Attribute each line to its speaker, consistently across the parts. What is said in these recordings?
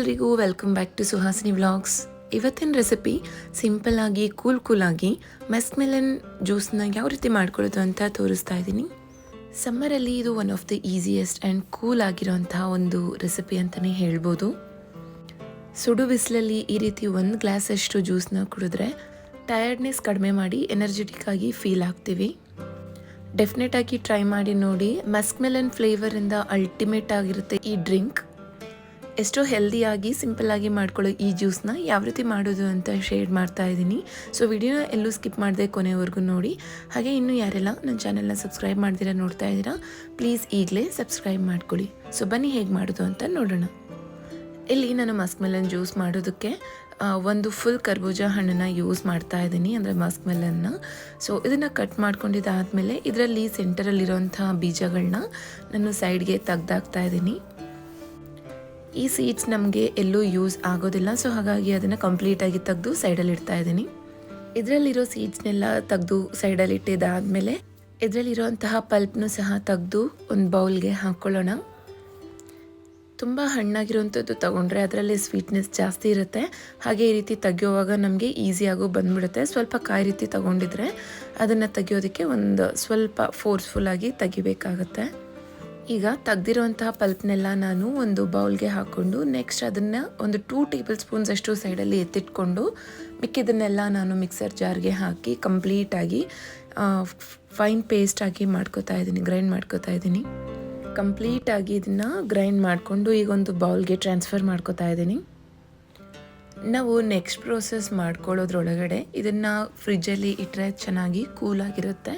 Speaker 1: ಎಲ್ರಿಗೂ welcome back to Suhasini vlogs. ಇವತ್ತಿನ recipe simple ಆಗಿ ಕೂಲಾಗಿ ಮಸ್ಕ್ ಮೆಲನ್ ಜ್ಯೂಸ್ನ ಯಾವ ರೀತಿ ಮಾಡ್ಕೊಳ್ಳೋದು ಅಂತ ತೋರಿಸ್ತಾ ಇದ್ದೀನಿ. ಸಮ್ಮರಲ್ಲಿ ಇದು one of the easiest and cool ಆಗಿರೋಂತಹ ಒಂದು ರೆಸಿಪಿ ಅಂತಲೇ ಹೇಳ್ಬೋದು. ಸುಡು ಬಿಸಿಲಲ್ಲಿ ಈ ರೀತಿ ಒಂದು ಗ್ಲಾಸಷ್ಟು ಜ್ಯೂಸ್ನ ಕುಡಿದ್ರೆ ಟಯರ್ಡ್ನೆಸ್ ಕಡಿಮೆ ಮಾಡಿ ಎನರ್ಜೆಟಿಕ್ ಆಗಿ ಫೀಲ್ ಆಗ್ತೀವಿ. ಡೆಫಿನೆಟ್ ಆಗಿ ಟ್ರೈ ಮಾಡಿ ನೋಡಿ. ಮಸ್ಕ್ ಮೆಲನ್ ಫ್ಲೇವರಿಂದ ಅಲ್ಟಿಮೇಟ್ ಆಗಿರುತ್ತೆ ಈ ಡ್ರಿಂಕ್. ಎಷ್ಟೋ ಹೆಲ್ದಿಯಾಗಿ ಸಿಂಪಲ್ಲಾಗಿ ಮಾಡ್ಕೊಳ್ಳೋ ಈ ಜ್ಯೂಸ್ನ ಯಾವ ರೀತಿ ಮಾಡೋದು ಅಂತ ಶೇರ್ ಮಾಡ್ತಾ ಇದ್ದೀನಿ. ಸೊ ವಿಡಿಯೋನ ಎಲ್ಲೂ ಸ್ಕಿಪ್ ಮಾಡದೆ ಕೊನೆವರೆಗೂ ನೋಡಿ. ಹಾಗೆ ಇನ್ನೂ ಯಾರೆಲ್ಲ ನನ್ನ ಚಾನೆಲ್ನ ಸಬ್ಸ್ಕ್ರೈಬ್ ಮಾಡ್ದಿರಾ ನೋಡ್ತಾ ಇದ್ದೀರಾ, ಪ್ಲೀಸ್ ಈಗಲೇ ಸಬ್ಸ್ಕ್ರೈಬ್ ಮಾಡ್ಕೊಳ್ಳಿ. ಸೊ ಬನ್ನಿ ಹೇಗೆ ಮಾಡೋದು ಅಂತ ನೋಡೋಣ. ಇಲ್ಲಿ ನಾನು ಮಸ್ಕ್ ಮೆಲನ್ ಜ್ಯೂಸ್ ಮಾಡೋದಕ್ಕೆ ಒಂದು ಫುಲ್ ಕರ್ಬೂಜ ಹಣ್ಣನ್ನು ಯೂಸ್ ಮಾಡ್ತಾ ಇದ್ದೀನಿ, ಅಂದರೆ ಮಸ್ಕ್ ಮೆಲನ್ನ. ಸೊ ಇದನ್ನು ಕಟ್ ಮಾಡ್ಕೊಂಡಿದ್ದಾದಮೇಲೆ ಇದರಲ್ಲಿ ಸೆಂಟರಲ್ಲಿರೋಂಥ ಬೀಜಗಳನ್ನ ನಾನು ಸೈಡ್ಗೆ ತೆಗ್ದಾಕ್ತಾ ಇದ್ದೀನಿ. ಈ ಸೀಡ್ಸ್ ನಮಗೆ ಎಲ್ಲೂ ಯೂಸ್ ಆಗೋದಿಲ್ಲ, ಸೊ ಹಾಗಾಗಿ ಅದನ್ನು ಕಂಪ್ಲೀಟಾಗಿ ತೆಗೆದು ಸೈಡಲ್ಲಿ ಇಡ್ತಾ ಇದ್ದೀನಿ. ಇದರಲ್ಲಿರೋ ಸೀಡ್ಸ್ನೆಲ್ಲ ತೆಗೆದು ಸೈಡಲ್ಲಿ ಇಟ್ಟಿದ್ದಾದಮೇಲೆ ಇದರಲ್ಲಿರೋಂತಹ ಪಲ್ಪ್ನು ಸಹ ತೆಗೆದು ಒಂದು ಬೌಲ್ಗೆ ಹಾಕ್ಕೊಳ್ಳೋಣ. ತುಂಬ ಹಣ್ಣಾಗಿರೋವಂಥದ್ದು ತೊಗೊಂಡ್ರೆ ಅದರಲ್ಲಿ ಸ್ವೀಟ್ನೆಸ್ ಜಾಸ್ತಿ ಇರುತ್ತೆ. ಹಾಗೆ ಈ ರೀತಿ ತೆಗಿಯೋವಾಗ ನಮಗೆ ಈಸಿಯಾಗೂ ಬಂದ್ಬಿಡುತ್ತೆ. ಸ್ವಲ್ಪ ಕಾಯಿ ರೀತಿ ತೊಗೊಂಡಿದ್ರೆ ಅದನ್ನು ತೆಗಿಯೋದಕ್ಕೆ ಒಂದು ಸ್ವಲ್ಪ ಫೋರ್ಸ್ಫುಲ್ಲಾಗಿ ತೆಗಿಬೇಕಾಗತ್ತೆ. ಈಗ ತೆಗ್ದಿರೋಂತಹ ಪಲ್ಪ್ನೆಲ್ಲ ನಾನು ಒಂದು ಬೌಲ್ಗೆ ಹಾಕ್ಕೊಂಡು ನೆಕ್ಸ್ಟ್ ಅದನ್ನು ಒಂದು 2 ಟೇಬಲ್ ಸ್ಪೂನ್ಸ್ ಅಷ್ಟು ಸೈಡಲ್ಲಿ ಎತ್ತಿಟ್ಕೊಂಡು ಮಿಕ್ಕಿದ್ದನ್ನೆಲ್ಲ ನಾನು ಮಿಕ್ಸರ್ ಜಾರ್ಗೆ ಹಾಕಿ ಕಂಪ್ಲೀಟಾಗಿ ಫೈನ್ ಪೇಸ್ಟಾಗಿ ಗ್ರೈಂಡ್ ಮಾಡ್ಕೋತಾ ಇದ್ದೀನಿ. ಕಂಪ್ಲೀಟಾಗಿ ಇದನ್ನು ಗ್ರೈಂಡ್ ಮಾಡಿಕೊಂಡು ಈಗ ಒಂದು ಬೌಲ್ಗೆ ಟ್ರಾನ್ಸ್ಫರ್ ಮಾಡ್ಕೋತಾ ಇದ್ದೀನಿ. ನಾವು ನೆಕ್ಸ್ಟ್ ಪ್ರೋಸೆಸ್ ಮಾಡ್ಕೊಳ್ಳೋದ್ರೊಳಗಡೆ ಇದನ್ನು ಫ್ರಿಜ್ಜಲ್ಲಿ ಇಟ್ಟರೆ ಚೆನ್ನಾಗಿ ಕೂಲಾಗಿರುತ್ತೆ.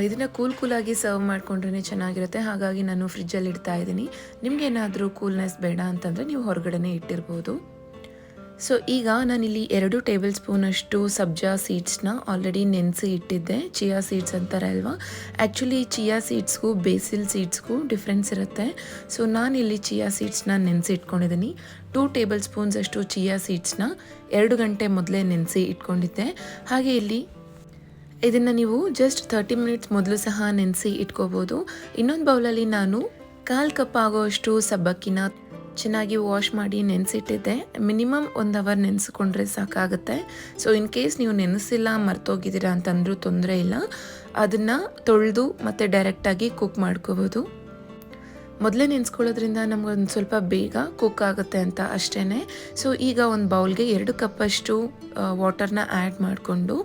Speaker 1: ಇದನ್ನು ಕೂಲಾಗಿ ಸರ್ವ್ ಮಾಡ್ಕೊಂಡ್ರೆ ಚೆನ್ನಾಗಿರುತ್ತೆ. ಹಾಗಾಗಿ ನಾನು ಫ್ರಿಜ್ಜಲ್ಲಿ ಇಡ್ತಾ ಇದ್ದೀನಿ. ನಿಮಗೇನಾದರೂ ಕೂಲ್ನೆಸ್ ಬೇಡ ಅಂತಂದರೆ ನೀವು ಹೊರಗಡೆನೇ ಇಟ್ಟಿರ್ಬೋದು. ಸೊ ಈಗ ನಾನಿಲ್ಲಿ 2 ಟೇಬಲ್ ಸ್ಪೂನಷ್ಟು ಸಬ್ಜಾ ಸೀಡ್ಸ್ನ ಆಲ್ರೆಡಿ ನೆನೆಸಿ ಇಟ್ಟಿದ್ದೆ. ಚಿಯಾ ಸೀಡ್ಸ್ ಅಂತಾರೆ ಅಲ್ವಾ, ಆ್ಯಕ್ಚುಲಿ ಚಿಯಾ ಸೀಡ್ಸ್ಗೂ ಬೇಸಿಲ್ ಸೀಡ್ಸ್ಗೂ ಡಿಫ್ರೆನ್ಸ್ ಇರುತ್ತೆ. ಸೊ ನಾನಿಲ್ಲಿ ಚಿಯಾ ಸೀಡ್ಸ್ನ ನೆನೆಸಿ ಇಟ್ಕೊಂಡಿದ್ದೀನಿ. 2 ಟೇಬಲ್ ಸ್ಪೂನ್ಸ್ ಅಷ್ಟು ಚಿಯಾ ಸೀಡ್ಸ್ನ 2 ಗಂಟೆ ಮೊದಲೇ ನೆನೆಸಿ ಇಟ್ಕೊಂಡಿದ್ದೆ. ಹಾಗೆ ಇಲ್ಲಿ ಇದನ್ನು ನೀವು ಜಸ್ಟ್ 30 ಮಿನಿಟ್ಸ್ ಮೊದಲು ಸಹ ನೆನೆಸಿ ಇಟ್ಕೋಬೋದು. ಇನ್ನೊಂದು ಬೌಲಲ್ಲಿ ನಾನು 1/4 ಕಪ್ ಆಗೋಷ್ಟು ಸಬ್ಬಕ್ಕಿನ ಚೆನ್ನಾಗಿ ವಾಶ್ ಮಾಡಿ ನೆನೆಸಿಟ್ಟಿದ್ದೆ. ಮಿನಿಮಮ್ 1 ಅವರ್ ನೆನೆಸ್ಕೊಂಡ್ರೆ ಸಾಕಾಗುತ್ತೆ. ಸೊ ಇನ್ ಕೇಸ್ ನೀವು ನೆನೆಸಿಲ್ಲ ಮರ್ತೋಗಿದ್ದೀರಾ ಅಂತಂದ್ರೂ ತೊಂದರೆ ಇಲ್ಲ, ಅದನ್ನು ತೊಳೆದು ಮತ್ತು ಡೈರೆಕ್ಟಾಗಿ ಕುಕ್ ಮಾಡ್ಕೋಬೋದು. ಮೊದಲೇ ನೆನೆಸ್ಕೊಳ್ಳೋದ್ರಿಂದ ನಮಗೊಂದು ಸ್ವಲ್ಪ ಬೇಗ ಕುಕ್ ಆಗುತ್ತೆ ಅಂತ ಅಷ್ಟೇ. ಸೊ ಈಗ ಒಂದು ಬೌಲ್ಗೆ 2 ಕಪ್ಪಷ್ಟು ವಾಟರ್ನ ಆ್ಯಡ್ ಮಾಡಿಕೊಂಡು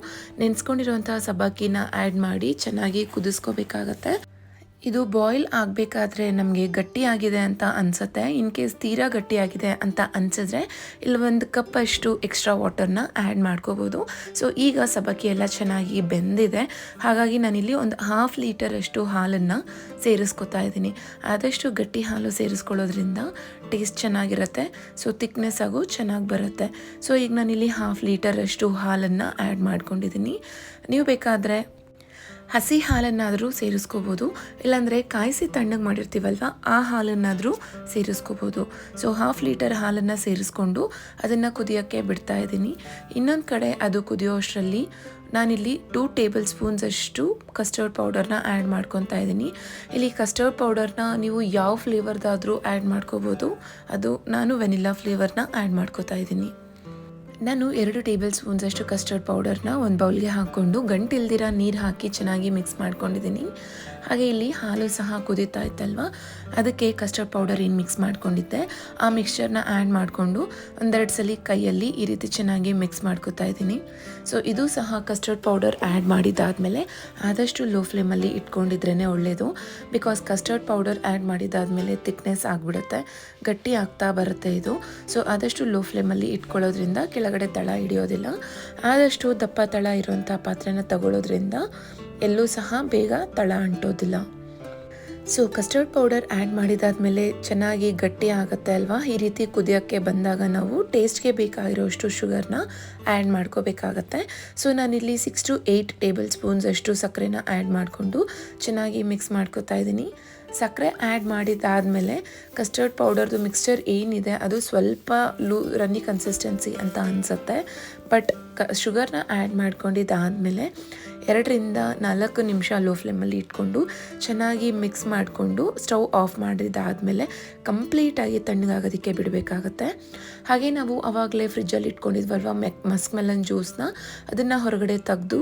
Speaker 1: ನೆನೆಸ್ಕೊಂಡಿರೋಂಥ ಸಬ್ಬಕ್ಕಿನ ಆ್ಯಡ್ ಮಾಡಿ ಚೆನ್ನಾಗಿ ಕುದಿಸ್ಕೋಬೇಕಾಗತ್ತೆ. ಇದು ಬಾಯ್ಲ್ ಆಗಬೇಕಾದ್ರೆ ನಮಗೆ ಗಟ್ಟಿಯಾಗಿದೆ ಅಂತ ಅನಿಸುತ್ತೆ. ಇನ್ ಕೇಸ್ ತೀರಾ ಗಟ್ಟಿಯಾಗಿದೆ ಅಂತ ಅನಿಸಿದ್ರೆ ಇಲ್ಲಿ 1 ಕಪ್ಪಷ್ಟು ಎಕ್ಸ್ಟ್ರಾ ವಾಟರ್ನ ಆ್ಯಡ್ ಮಾಡ್ಕೋಬೋದು. ಸೊ ಈಗ ಸಬ್ಬಕ್ಕಿ ಎಲ್ಲ ಚೆನ್ನಾಗಿ ಬೆಂದಿದೆ. ಹಾಗಾಗಿ ನಾನಿಲ್ಲಿ ಒಂದು 1/2 ಲೀಟರಷ್ಟು ಹಾಲನ್ನು ಸೇರಿಸ್ಕೊತಾ ಇದ್ದೀನಿ. ಆದಷ್ಟು ಗಟ್ಟಿ ಹಾಲು ಸೇರಿಸ್ಕೊಳ್ಳೋದ್ರಿಂದ ಟೇಸ್ಟ್ ಚೆನ್ನಾಗಿರುತ್ತೆ. ಸೊ ಥಿಕ್ನೆಸ್ ಆಗು ಚೆನ್ನಾಗಿ ಬರುತ್ತೆ. ಸೊ ಈಗ ನಾನಿಲ್ಲಿ 1/2 ಲೀಟರಷ್ಟು ಹಾಲನ್ನು ಆ್ಯಡ್ ಮಾಡ್ಕೊಂಡಿದ್ದೀನಿ. ನೀವು ಬೇಕಾದರೆ ಹಸಿ ಹಾಲನ್ನಾದರೂ ಸೇರಿಸ್ಕೋಬೋದು, ಇಲ್ಲಾಂದರೆ ಕಾಯಿಸಿ ತಣ್ಣಗೆ ಮಾಡಿರ್ತೀವಲ್ವ ಆ ಹಾಲನ್ನಾದರೂ ಸೇರಿಸ್ಕೋಬೋದು. ಸೊ 1/2 ಲೀಟರ್ ಹಾಲನ್ನು ಸೇರಿಸ್ಕೊಂಡು ಅದನ್ನು ಕುದಿಯೋಕ್ಕೆ ಬಿಡ್ತಾ ಇದ್ದೀನಿ. ಇನ್ನೊಂದು ಕಡೆ ಅದು ಕುದಿಯೋ ಅಷ್ಟರಲ್ಲಿ ನಾನಿಲ್ಲಿ 2 ಟೇಬಲ್ ಸ್ಪೂನ್ಸ್ ಅಷ್ಟು ಕಸ್ಟರ್ಡ್ ಪೌಡರ್ನ ಆ್ಯಡ್ ಮಾಡ್ಕೊತಾ ಇದ್ದೀನಿ. ಇಲ್ಲಿ ಕಸ್ಟರ್ಡ್ ಪೌಡರ್ನ ನೀವು ಯಾವ ಫ್ಲೇವರ್ದಾದರೂ ಆ್ಯಡ್ ಮಾಡ್ಕೋಬೋದು. ನಾನು ವೆನಿಲ್ಲಾ ಫ್ಲೇವರ್ನ ಆ್ಯಡ್ ಮಾಡ್ಕೋತಾ ಇದ್ದೀನಿ. ನಾನು 2 ಟೇಬಲ್ ಸ್ಪೂನ್ಸ್ ಅಷ್ಟು ಕಸ್ಟರ್ಡ್ ಪೌಡರ್ನ ಒಂದು ಬೌಲ್ಗೆ ಹಾಕ್ಕೊಂಡು ಗಂಟಿಲ್ದಿರ ನೀರು ಹಾಕಿ ಚೆನ್ನಾಗಿ ಮಿಕ್ಸ್ ಮಾಡ್ಕೊಂಡಿದ್ದೀನಿ. ಹಾಗೆ ಇಲ್ಲಿ ಹಾಲು ಸಹ ಕುದೀತಾ ಇತ್ತಲ್ವ, ಅದಕ್ಕೆ ಕಸ್ಟರ್ಡ್ ಪೌಡರ್ ಏನು ಮಿಕ್ಸ್ ಮಾಡ್ಕೊಂಡಿದ್ದೆ ಆ ಮಿಕ್ಸ್ಚರ್ನ ಆ್ಯಡ್ ಮಾಡಿಕೊಂಡು 1-2 ಸಲ ಕೈಯಲ್ಲಿ ಈ ರೀತಿ ಚೆನ್ನಾಗಿ ಮಿಕ್ಸ್ ಮಾಡ್ಕೋತಾ ಇದ್ದೀನಿ. ಸೊ ಇದು ಸಹ ಕಸ್ಟರ್ಡ್ ಪೌಡರ್ ಆ್ಯಡ್ ಮಾಡಿದ್ದಾದಮೇಲೆ ಆದಷ್ಟು ಲೋ ಫ್ಲೇಮಲ್ಲಿ ಇಟ್ಕೊಂಡಿದ್ರೇ ಒಳ್ಳೆಯದು. ಬಿಕಾಸ್ ಕಸ್ಟರ್ಡ್ ಪೌಡರ್ ಆ್ಯಡ್ ಮಾಡಿದ್ದಾದಮೇಲೆ ಥಿಕ್ನೆಸ್ ಆಗಿಬಿಡುತ್ತೆ, ಗಟ್ಟಿ ಆಗ್ತಾ ಬರುತ್ತೆ ಇದು. ಸೊ ಆದಷ್ಟು ಲೋ ಫ್ಲೇಮಲ್ಲಿ ಇಟ್ಕೊಳ್ಳೋದ್ರಿಂದ ಕೆಳಗಡೆ ತಳ ಹಿಡಿಯೋದಿಲ್ಲ. ಆದಷ್ಟು ದಪ್ಪ ತಳ ಇರುವಂಥ ಪಾತ್ರೆನ ತಗೊಳ್ಳೋದ್ರಿಂದ ಎಲ್ಲೂ ಸಹ ಬೇಗ ತಳ ಅಂಟೋದಿಲ್ಲ. ಸೊ ಕಸ್ಟರ್ಡ್ ಪೌಡರ್ ಆ್ಯಡ್ ಮಾಡಿದಾದ್ಮೇಲೆ ಚೆನ್ನಾಗಿ ಗಟ್ಟಿ ಆಗುತ್ತೆ ಅಲ್ವಾ. ಈ ರೀತಿ ಕುದಿಯೋಕ್ಕೆ ಬಂದಾಗ ನಾವು ಟೇಸ್ಟ್ಗೆ ಬೇಕಾಗಿರೋಷ್ಟು ಶುಗರ್ನ ಆ್ಯಡ್ ಮಾಡ್ಕೋಬೇಕಾಗತ್ತೆ. ಸೊ ನಾನಿಲ್ಲಿ 6 to 8 ಟೇಬಲ್ ಸ್ಪೂನ್ಸ್ ಅಷ್ಟು ಸಕ್ಕರೆನ ಆ್ಯಡ್ ಮಾಡಿಕೊಂಡು ಚೆನ್ನಾಗಿ ಮಿಕ್ಸ್ ಮಾಡ್ಕೋತಾ ಇದ್ದೀನಿ. ಸಕ್ಕರೆ ಆ್ಯಡ್ ಮಾಡಿದ್ದಾದಮೇಲೆ ಕಸ್ಟರ್ಡ್ ಪೌಡರ್ದು ಮಿಕ್ಸ್ಚರ್ ಏನಿದೆ ಅದು ಸ್ವಲ್ಪ ರನ್ನಿ ಕನ್ಸಿಸ್ಟೆನ್ಸಿ ಅಂತ ಅನಿಸುತ್ತೆ. ಬಟ್ ಶುಗರ್ನ ಆ್ಯಡ್ ಮಾಡ್ಕೊಂಡಿದ್ದಾದಮೇಲೆ 2-4 ನಿಮಿಷ ಲೋ ಫ್ಲೇಮಲ್ಲಿ ಇಟ್ಕೊಂಡು ಚೆನ್ನಾಗಿ ಮಿಕ್ಸ್ ಮಾಡಿಕೊಂಡು ಸ್ಟವ್ ಆಫ್ ಮಾಡಿದ್ದಾದಮೇಲೆ ಕಂಪ್ಲೀಟಾಗಿ ತಣ್ಣಗಾಗೋದಕ್ಕೆ ಬಿಡಬೇಕಾಗತ್ತೆ. ಹಾಗೆ ನಾವು ಆವಾಗಲೇ ಫ್ರಿಜ್ಜಲ್ಲಿ ಇಟ್ಕೊಂಡಿದ್ವಲ್ವ ಮಸ್ಕ್ ಮೆಲನ್ ಜ್ಯೂಸ್ನ ಅದನ್ನು ಹೊರಗಡೆ ತೆಗೆದು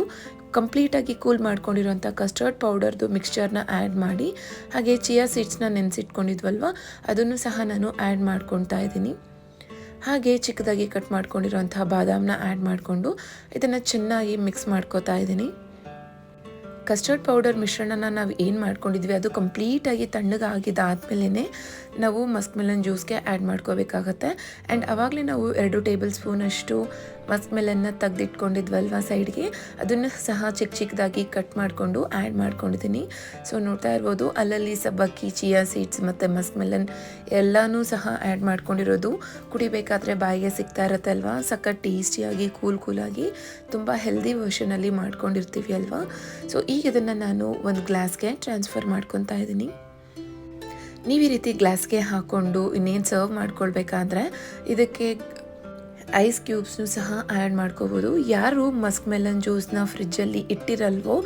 Speaker 1: ಕಂಪ್ಲೀಟಾಗಿ ಕೂಲ್ ಮಾಡ್ಕೊಂಡಿರೋಂಥ ಕಸ್ಟರ್ಡ್ ಪೌಡರ್ದು ಮಿಕ್ಸ್ಚರ್ನ ಆ್ಯಡ್ ಮಾಡಿ ಹಾಗೆ ಚಿಯಾ ಸೀಡ್ಸ್ನ ನೆನೆಸಿಟ್ಕೊಂಡಿದ್ವಲ್ವ ಅದನ್ನು ಸಹ ನಾನು ಆ್ಯಡ್ ಮಾಡ್ಕೊತಾ ಇದ್ದೀನಿ. ಹಾಗೆ ಚಿಕ್ಕದಾಗಿ ಕಟ್ ಮಾಡ್ಕೊಂಡಿರೋಂಥ ಬಾದಾಮನ್ನ ಆ್ಯಡ್ ಮಾಡಿಕೊಂಡು ಇದನ್ನು ಚೆನ್ನಾಗಿ ಮಿಕ್ಸ್ ಮಾಡ್ಕೋತಾ ಇದ್ದೀನಿ. ಕಸ್ಟರ್ಡ್ ಪೌಡರ್ ಮಿಶ್ರಣನ ನಾವು ಏನು ಮಾಡ್ಕೊಂಡಿದ್ವಿ ಅದು ಕಂಪ್ಲೀಟಾಗಿ ತಣ್ಣಗಾಗಿದ್ದಾದಮೇಲೆ ನಾವು ಮಸ್ಕ್ ಮೆಲನ್ ಜ್ಯೂಸ್ಗೆ ಆ್ಯಡ್ ಮಾಡ್ಕೋಬೇಕಾಗತ್ತೆ. ಆ್ಯಂಡ್ ಆವಾಗಲೇ ನಾವು 2 ಟೇಬಲ್ ಸ್ಪೂನಷ್ಟು ಮಸ್ಕ್ ಮೆಲನ್ನ ತೆಗೆದಿಟ್ಕೊಂಡಿದ್ವಲ್ವ ಸೈಡ್ಗೆ ಅದನ್ನು ಸಹ ಚಿಕ್ಕದಾಗಿ ಕಟ್ ಮಾಡಿಕೊಂಡು ಆ್ಯಡ್ ಮಾಡ್ಕೊಂಡಿದ್ದೀನಿ. ಸೊ ನೋಡ್ತಾ ಇರ್ಬೋದು ಅಲ್ಲಲ್ಲಿ ಸಬ್ಬಕ್ಕಿ, ಚಿಯಾ ಸೀಡ್ಸ್ ಮತ್ತು ಮಸ್ಕ್ ಮೆಲನ್ ಎಲ್ಲನೂ ಸಹ ಆ್ಯಡ್ ಮಾಡ್ಕೊಂಡಿರೋದು. ಕುಡಿಬೇಕಾದ್ರೆ ಬಾಯಿಗೆ ಸಿಗ್ತಾ ಇರುತ್ತೆ ಅಲ್ವಾ, ಸಖತ್ ಟೇಸ್ಟಿಯಾಗಿ ಕೂಲಾಗಿ ತುಂಬ ಹೆಲ್ದಿ ವರ್ಷನಲ್ಲಿ ಮಾಡ್ಕೊಂಡಿರ್ತೀವಿ ಅಲ್ವಾ. ಸೊ ಈಗ ಇದನ್ನು ನಾನು ಒಂದು ಗ್ಲಾಸ್ಗೆ ಟ್ರಾನ್ಸ್ಫರ್ ಮಾಡ್ಕೊತಾ ಇದ್ದೀನಿ. ನೀವು ಈ ರೀತಿ ಗ್ಲಾಸ್ಗೆ ಹಾಕ್ಕೊಂಡು ಇನ್ನೇನು ಸರ್ವ್ ಮಾಡ್ಕೊಳ್ಬೇಕಾದ್ರೆ ಇದಕ್ಕೆ ಐಸ್ ಕ್ಯೂಬ್ಸ್ನು ಸಹ ಆ್ಯಡ್ ಮಾಡ್ಕೋಬೋದು. ಯಾರು ಮಸ್ಕ್ ಮೆಲನ್ ಜ್ಯೂಸ್ನ ಫ್ರಿಜ್ಜಲ್ಲಿ ಇಟ್ಟಿರಲ್ವೋ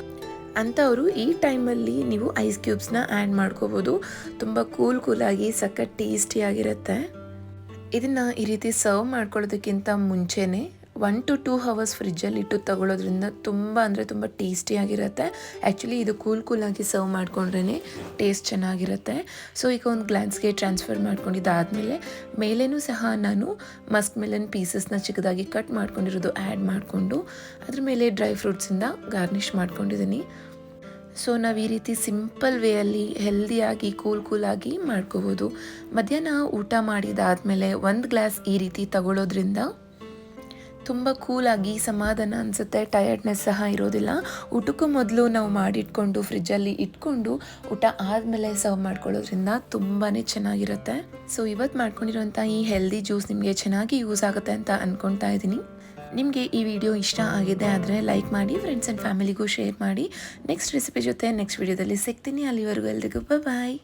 Speaker 1: ಅಂಥವರು ಈ ಟೈಮಲ್ಲಿ ನೀವು ಐಸ್ ಕ್ಯೂಬ್ಸ್ನ ಆ್ಯಡ್ ಮಾಡ್ಕೋಬೋದು. ತುಂಬ ಕೂಲಾಗಿ ಸಖತ್ ಟೇಸ್ಟಿಯಾಗಿರುತ್ತೆ. ಇದನ್ನು ಈ ರೀತಿ ಸರ್ವ್ ಮಾಡ್ಕೊಳ್ಳೋದಕ್ಕಿಂತ ಮುಂಚೆನೇ 1 to 2 hours ಫ್ರಿಜ್ಜಲ್ಲಿ ಇಟ್ಟು ತಗೊಳ್ಳೋದ್ರಿಂದ ತುಂಬ ಟೇಸ್ಟಿಯಾಗಿರುತ್ತೆ. ಆ್ಯಕ್ಚುಲಿ ಇದು ಕೂಲಾಗಿ ಸರ್ವ್ ಮಾಡ್ಕೊಂಡ್ರೇ ಟೇಸ್ಟ್ ಚೆನ್ನಾಗಿರುತ್ತೆ. ಸೊ ಈಗ ಒಂದು ಗ್ಲಾಸ್ಗೆ ಟ್ರಾನ್ಸ್ಫರ್ ಮಾಡ್ಕೊಂಡಿದ್ದಾದಮೇಲೆ ಮೇಲೇನೂ ಸಹ ನಾನು ಮಸ್ಕ್ ಮೆಲನ್ ಪೀಸಸ್ನ ಚಿಕ್ಕದಾಗಿ ಕಟ್ ಮಾಡ್ಕೊಂಡಿರೋದು ಆ್ಯಡ್ ಮಾಡಿಕೊಂಡು ಅದ್ರ ಮೇಲೆ ಡ್ರೈ ಫ್ರೂಟ್ಸಿಂದ ಗಾರ್ನಿಷ್ ಮಾಡ್ಕೊಂಡಿದ್ದೀನಿ. ಸೊ ನಾವು ಈ ರೀತಿ ಸಿಂಪಲ್ ವೇಯಲ್ಲಿ ಹೆಲ್ದಿಯಾಗಿ ಕೂಲಾಗಿ ಮಾಡ್ಕೋಬೋದು. ಮಧ್ಯಾಹ್ನ ಊಟ ಮಾಡಿದಾದಮೇಲೆ 1 ಗ್ಲಾಸ್ ಈ ರೀತಿ ತಗೊಳ್ಳೋದ್ರಿಂದ ತುಂಬ ಕೂಲಾಗಿ ಸಮಾಧಾನ ಅನಿಸುತ್ತೆ, ಟಯರ್ಡ್ನೆಸ್ ಸಹ ಇರೋದಿಲ್ಲ. ಊಟಕ್ಕೂ ಮೊದಲು ನಾವು ಮಾಡಿಟ್ಕೊಂಡು ಫ್ರಿಜ್ಜಲ್ಲಿ ಇಟ್ಕೊಂಡು ಊಟ ಆದಮೇಲೆ ಸರ್ವ್ ಮಾಡ್ಕೊಳ್ಳೋದ್ರಿಂದ ತುಂಬಾ ಚೆನ್ನಾಗಿರುತ್ತೆ. ಸೊ ಇವತ್ತು ಮಾಡ್ಕೊಂಡಿರೋಂಥ ಈ ಹೆಲ್ದಿ ಜ್ಯೂಸ್ ನಿಮಗೆ ಚೆನ್ನಾಗಿ ಯೂಸ್ ಆಗುತ್ತೆ ಅಂತ ಅಂದ್ಕೊತಾ ಇದ್ದೀನಿ. ನಿಮಗೆ ಈ ವಿಡಿಯೋ ಇಷ್ಟ ಆಗಿದೆ ಆದರೆ ಲೈಕ್ ಮಾಡಿ, ಫ್ರೆಂಡ್ಸ್ ಆ್ಯಂಡ್ ಫ್ಯಾಮಿಲಿಗೂ ಶೇರ್ ಮಾಡಿ. ನೆಕ್ಸ್ಟ್ ರೆಸಿಪಿ ಜೊತೆ ನೆಕ್ಸ್ಟ್ ವಿಡಿಯೋದಲ್ಲಿ ಸಿಗ್ತೀನಿ. ಅಲ್ಲಿವರೆಗೂ ಎಲ್ರಿಗೂ ಬಾಯ್.